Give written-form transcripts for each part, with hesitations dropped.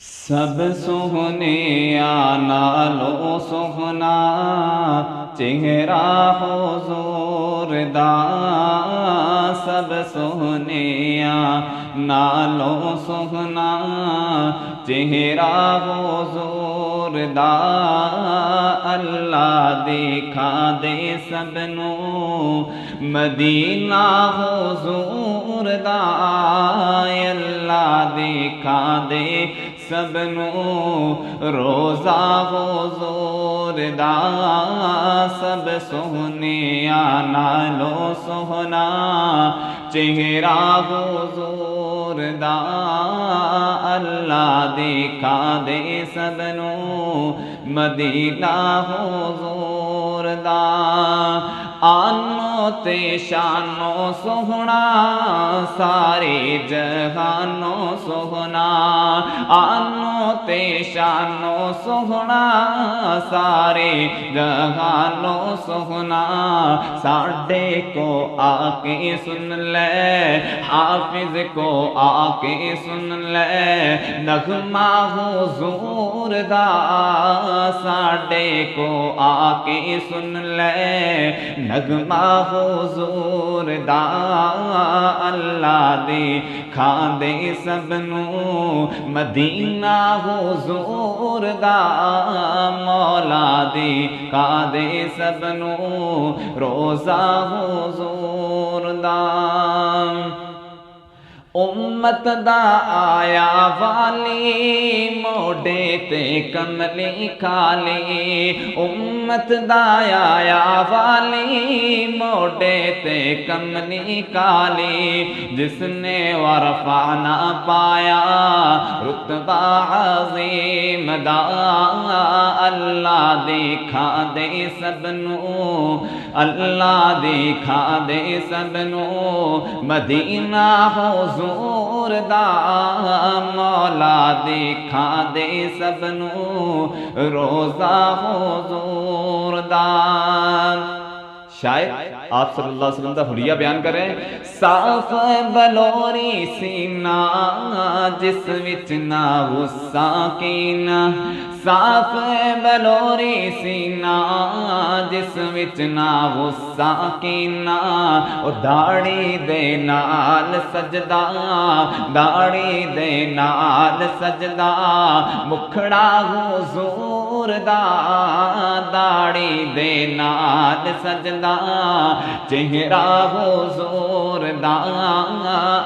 سب سہنیاں نالو سہنا چہرہ حضور دا، سب سہنیاں نالو سہنا چہرہ حضور دا، اللہ دکھا دے سب نو مدینہ حضور دا، اللہ دکھا دے سب نو روزہ حضور دا، سب سہنیاں نالو سہنا چہرہ حضور دا، اللہ دکھا دے سب نو مدینہ حضور دا، آنو تے شانو سہنا سارے جہانو سہنا، آنو تے شانو سہنا سارے جہانو سہنا، ساڈے کو آ کے سن لے حافظ کو آ کے سن لے نغمہ حضور دا، ساڈے کو آ کے سن لے نغمہ حضور دا، اللہ دکھا دے سب نو مدینہ حضور دا، مولا دکھا دے سب نو روزہ حضور دا، امت دا آیا والی موڈے تے کملی کھالی، امت دا آیا والی موڈے تے کملی کھالی، جس نے ورفع نہ پایا رتبہ عظیم دا، اللہ دکھا دے سب نو، اللہ دکھا دے سب نو مدینہ حضور دا، مولا دکھا دے سب نو روزہ حضور دا۔ شاید آپ صلی اللہ علیہ وسلم دا حلیہ بیان کریں، صاف بلوری سینہ جس وچ نہ غصہ کینہ، صاف بلوری سینہ جس وچ نہ غصہ کینہ، او داڑھی دے نال سجدہ، داڑھی دے نال سجدہ، مکھڑا حضور دا، داڑھی دے نال سجدہ، چہرہ حضور دا،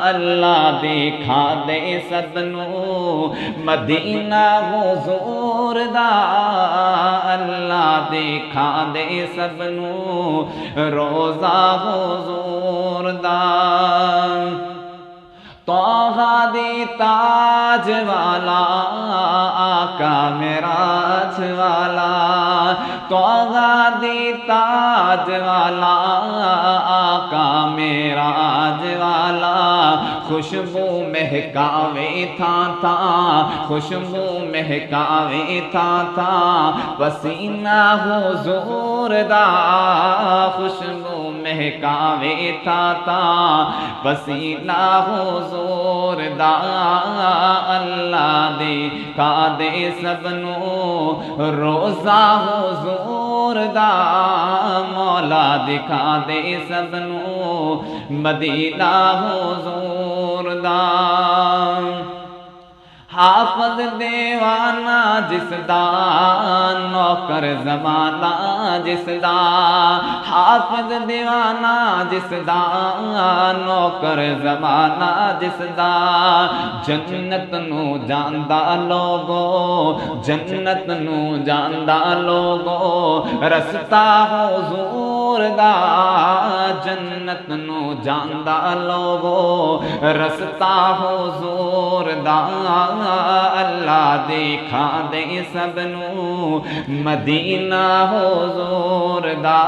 اللہ دکھا دے سب نو مدینہ حضور دا، اللہ دکھا دے سب نو روزہ حضور دا، طٰہٰ دی تاج والا آقا معراج والا، طٰہٰ دی تاج والا آقا معراج والا، خوشبو مہکاوے تھاں تھاں، خوشبو مہکاوے تھاں تھاں، پسینہ حضور دا، خوشبو مہکاوے تھاں تھاں، پسینہ حضور دا، اللہ دکھا دے سب نو روزہ حضور دا، مولا دکھا دے سب نو مدینہ حضور دا، حافظ دیوانہ جس دا، نوکر زمانہ جس دا، حافظ دیوانہ جس دا، نوکر زمانہ جس دا، جنت نو جاندا لوگو، جنت نو جاندا لوگو، رستہ حضور دا، جنت نو جاندا لوگو، رستہ حضور دا، اللہ دکھا دے سب نو مدینہ حضور دا،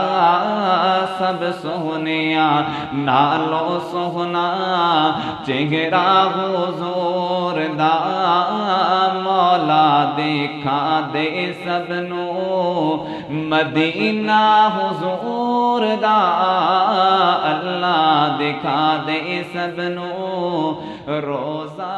سب سہنیاں نالو سہنا چہرہ حضور دا، مولا دکھا دے سب نو مدینہ حضور دا، اللہ دکھا دے سب نو روزہ